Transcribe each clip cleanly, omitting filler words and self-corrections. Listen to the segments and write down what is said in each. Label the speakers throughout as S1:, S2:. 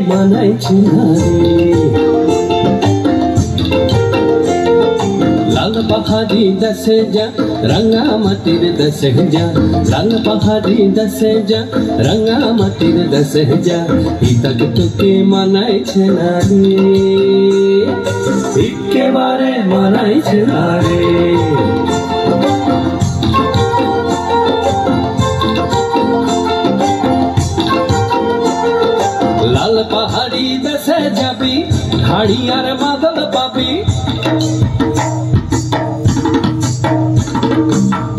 S1: মানাইছে না রে। লাল পাহাড়ি দেশে যা রাঙা মাটির দেশে যা, লাল পাহাড়ি দেশে যা রাঙা মাটির দেশে যা, ইতাক তোকে মানাইছে না রে, একেবারে মানাইছে না রে। লাল পাহাড়ি দেশে যাবি হাড়ি আর মাদল পাবি,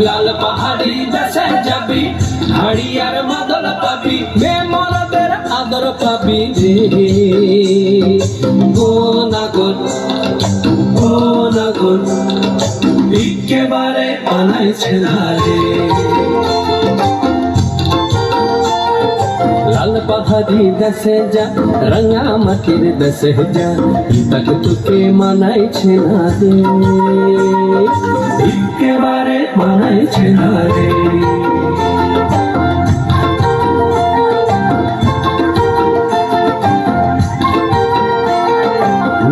S1: লাল পাহাড়ি দেশে যাবি হাড়ি আর মাদল পাবি, মেমরদের আদর পাবি রে। ও নাগর ও নাগর একেবারে মানাইছে না রে। লাল পাহাড়ি দেশে যা রাঙা মাটির দেশে যা, ইতাক তোকে মানাইছে না রে, একেবারে মানাইছে না রে।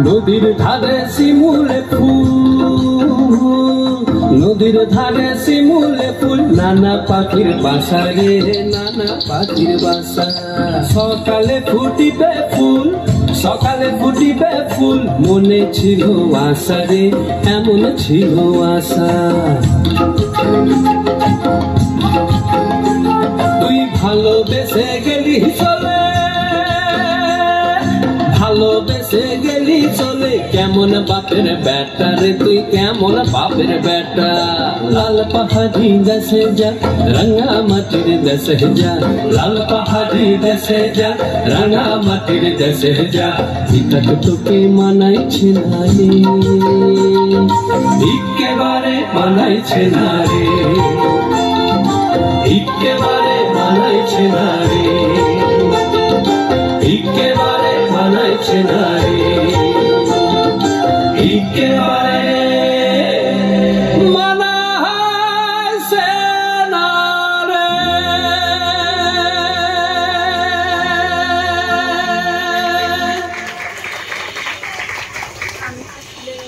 S1: নদীর ধারে শিমুলে ফুল, নদীর ধারে শিমুলে ফুল, নানা পাখির বাসা রে, নানা পাখির বাসা। সকালে ফুটিবে ফুল, সকালে ফুটিবে ফুল, মনে ছিল আশা রে, এমন ছিল আশা। তুই ভালোবেসে গেলি চলে, ভালোবেসে গেলি চলে, কেমন বাপের বেটা রে তুই, কেমন বাপের বেটা। লাল পাহাড়ি দেশে যা রাঙা মাটির দেশে যা, লাল পাহাড়ি দেশে যা রাঙা মাটির দেশে যা, ইতাক তোকে মানাইছে না রে, একেবারে মানাইছে না রে, একেবারে মানাইছে না রে।